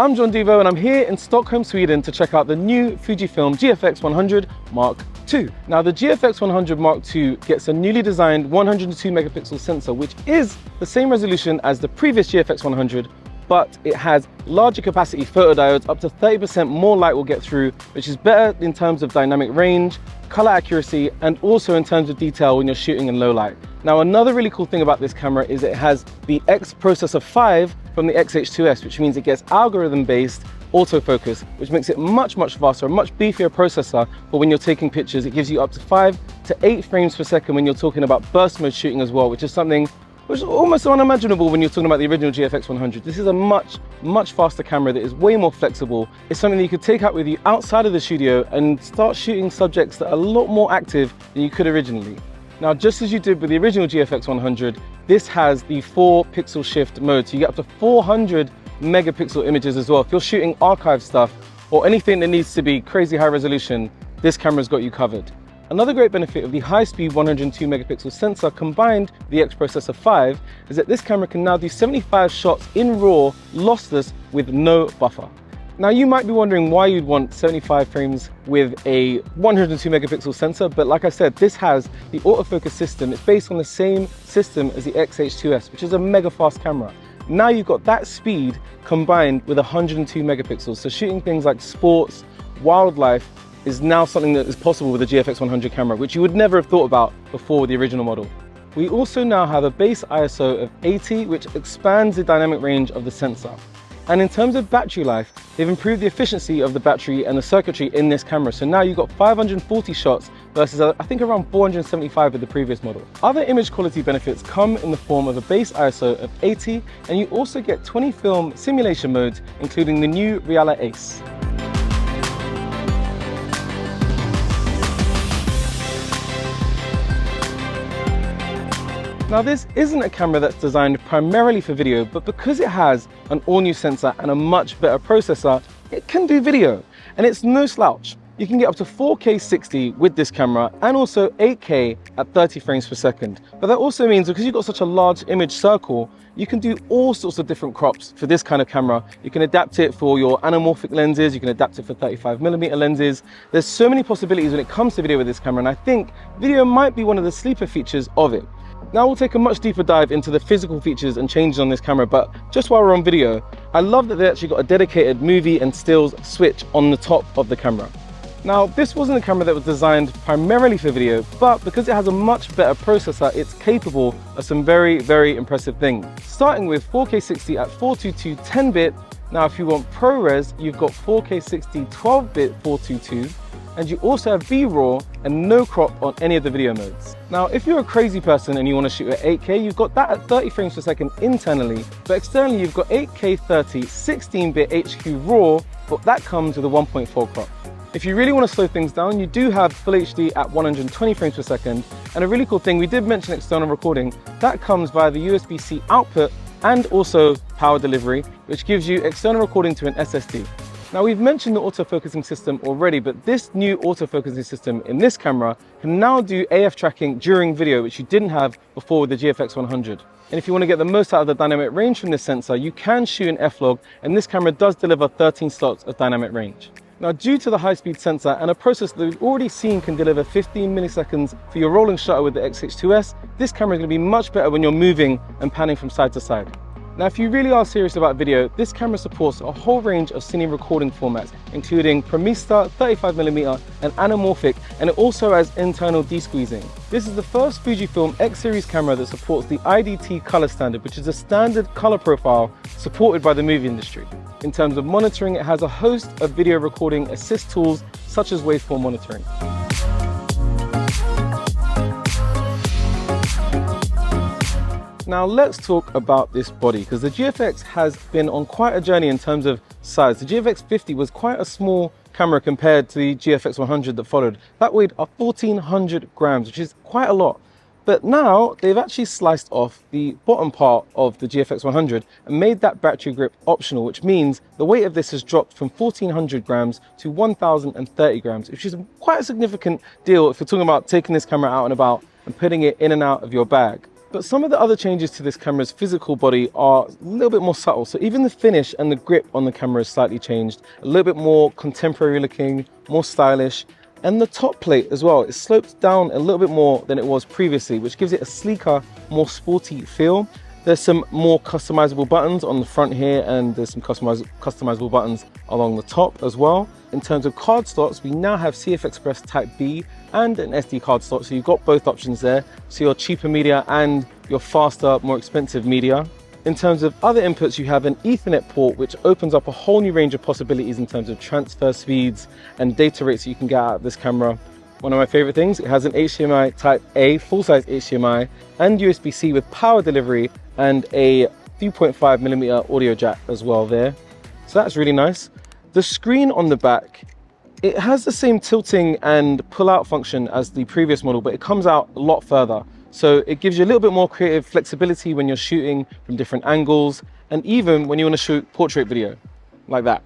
I'm John Devo and I'm here in Stockholm, Sweden to check out the new Fujifilm GFX100 Mark II. Now the GFX100 Mark II gets a newly designed 102 megapixel sensor, which is the same resolution as the previous GFX100, but it has larger capacity photodiodes. Up to 30% more light will get through, which is better in terms of dynamic range, color accuracy, and also in terms of detail when you're shooting in low light. Now, another really cool thing about this camera is it has the X processor 5 from the XH2S, which means it gets algorithm-based autofocus, which makes it much faster, a much beefier processor for when you're taking pictures. It gives you up to 5 to 8 frames per second when you're talking about burst mode shooting as well, which is something which is almost unimaginable when you're talking about the original GFX100. This is a much faster camera that is way more flexible. It's something that you could take out with you outside of the studio and start shooting subjects that are a lot more active than you could originally. Now, just as you did with the original GFX100, this has the 4 pixel shift mode, so you get up to 400 megapixel images as well. If you're shooting archive stuff or anything that needs to be crazy high resolution, this camera's got you covered. Another great benefit of the high-speed 102 megapixel sensor combined with the X processor 5 is that this camera can now do 75 shots in RAW lossless with no buffer. Now you might be wondering why you'd want 75 frames with a 102 megapixel sensor, but like I said, this has the autofocus system. It's based on the same system as the XH2S, which is a mega fast camera. Now you've got that speed combined with 102 megapixels. So shooting things like sports, wildlife is now something that is possible with the GFX100 camera, which you would never have thought about before with the original model. We also now have a base ISO of 80, which expands the dynamic range of the sensor. And in terms of battery life, they've improved the efficiency of the battery and the circuitry in this camera. So now you've got 540 shots versus I think around 475 with the previous model. Other image quality benefits come in the form of a base ISO of 80, and you also get 20 film simulation modes, including the new Reala Ace. Now this isn't a camera that's designed primarily for video, but because it has an all-new sensor and a much better processor, it can do video, and it's no slouch. You can get up to 4K 60 with this camera and also 8K at 30 frames per second. But that also means because you've got such a large image circle, you can do all sorts of different crops for this kind of camera. You can adapt it for your anamorphic lenses, you can adapt it for 35mm lenses. There's so many possibilities when it comes to video with this camera, and I think video might be one of the sleeper features of it. Now we'll take a much deeper dive into the physical features and changes on this camera, but just while we're on video, I love that they actually got a dedicated movie and stills switch on the top of the camera. Now this wasn't a camera that was designed primarily for video, but because it has a much better processor, it's capable of some very impressive things. Starting with 4K 60 at 422 10-bit. Now if you want ProRes, you've got 4K 60 12-bit 422. And you also have B-RAW and no crop on any of the video modes. Now, if you're a crazy person and you want to shoot at 8K, you've got that at 30 frames per second internally, but externally you've got 8K 30 16-bit HQ RAW, but that comes with a 1.4 crop. If you really want to slow things down, you do have Full HD at 120 frames per second, and a really cool thing, we did mention external recording, that comes via the USB-C output and also power delivery, which gives you external recording to an SSD. Now we've mentioned the autofocusing system already, but this new autofocusing system in this camera can now do AF tracking during video, which you didn't have before with the GFX100. And if you want to get the most out of the dynamic range from this sensor, you can shoot in F-Log, and this camera does deliver 13 slots of dynamic range. Now, due to the high-speed sensor and a processor that we've already seen can deliver 15 milliseconds for your rolling shutter with the XH2S, this camera is going to be much better when you're moving and panning from side to side. Now, if you really are serious about video, this camera supports a whole range of cine recording formats, including Premista, 35mm, and anamorphic, and it also has internal desqueezing. This is the first Fujifilm X series camera that supports the IDT color standard, which is a standard color profile supported by the movie industry. In terms of monitoring, it has a host of video recording assist tools, such as waveform monitoring. Now let's talk about this body, because the GFX has been on quite a journey in terms of size. The GFX50 was quite a small camera compared to the GFX100 that followed. That weighed 1,400 grams, which is quite a lot. But now they've actually sliced off the bottom part of the GFX100 and made that battery grip optional, which means the weight of this has dropped from 1,400 grams to 1,030 grams, which is quite a significant deal if you're talking about taking this camera out and about and putting it in and out of your bag. But some of the other changes to this camera's physical body are a little bit more subtle. So even the finish and the grip on the camera is slightly changed, a little bit more contemporary looking, more stylish. And the top plate as well, it slopes down a little bit more than it was previously, which gives it a sleeker, more sporty feel. There's some more customizable buttons on the front here, and there's some customizable buttons along the top as well. In terms of card slots, we now have CF Express Type B and an SD card slot, so you've got both options there. So your cheaper media and your faster, more expensive media. In terms of other inputs, you have an Ethernet port, which opens up a whole new range of possibilities in terms of transfer speeds and data rates that you can get out of this camera. One of my favorite things, it has an HDMI Type A, full-size HDMI, and USB-C with power delivery, and a 3.5mm audio jack as well there. So that's really nice. The screen on the back, it has the same tilting and pull-out function as the previous model, but it comes out a lot further. So it gives you a little bit more creative flexibility when you're shooting from different angles, and even when you want to shoot portrait video, like that.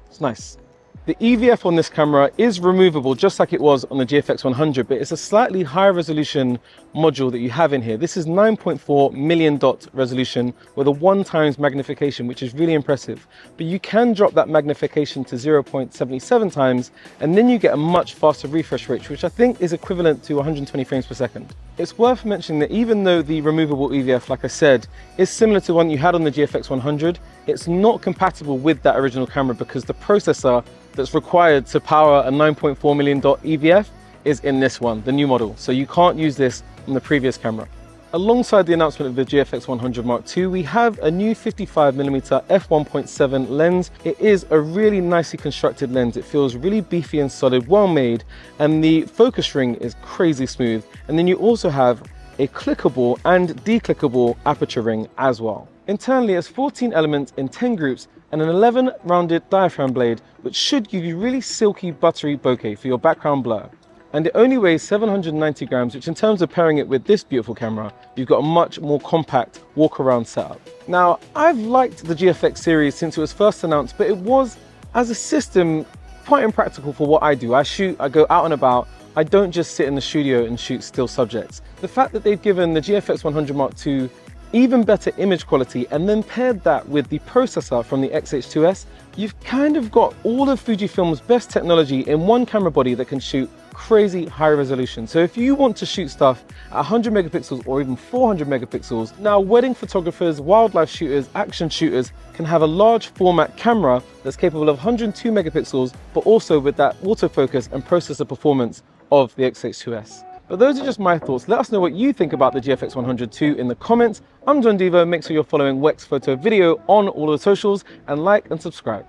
It's nice. The EVF on this camera is removable just like it was on the GFX100, but it's a slightly higher resolution module that you have in here. This is 9.4 million dot resolution with a 1x magnification, which is really impressive. But you can drop that magnification to 0.77 times, and then you get a much faster refresh rate, which I think is equivalent to 120 frames per second. It's worth mentioning that even though the removable EVF, like I said, is similar to one you had on the GFX100, it's not compatible with that original camera because the processor that's required to power a 9.4 million dot EVF is in this one, the new model. So you can't use this on the previous camera. Alongside the announcement of the GFX100 Mark II, we have a new 55mm f1.7 lens. It is a really nicely constructed lens. It feels really beefy and solid, well made, and the focus ring is crazy smooth. And then you also have a clickable and declickable aperture ring as well. Internally, it's 14 elements in 10 groups and an 11 rounded diaphragm blade, which should give you really silky, buttery bokeh for your background blur. And it only weighs 790 grams, which in terms of pairing it with this beautiful camera, you've got a much more compact walk-around setup. Now, I've liked the GFX series since it was first announced, but it was, as a system, quite impractical for what I do. I shoot, I go out and about, I don't just sit in the studio and shoot still subjects. The fact that they've given the GFX100 Mark II even better image quality and then paired that with the processor from the XH2S, you've kind of got all of Fujifilm's best technology in one camera body that can shoot crazy high resolution. So if you want to shoot stuff at 100 megapixels or even 400 megapixels, now wedding photographers, wildlife shooters, action shooters can have a large format camera that's capable of 102 megapixels, but also with that autofocus and processor performance of the XH2S. But those are just my thoughts. Let us know what you think about the GFX100 II in the comments. I'm John Devo. Make sure you're following Wex Photo Video on all of the socials, and like and subscribe.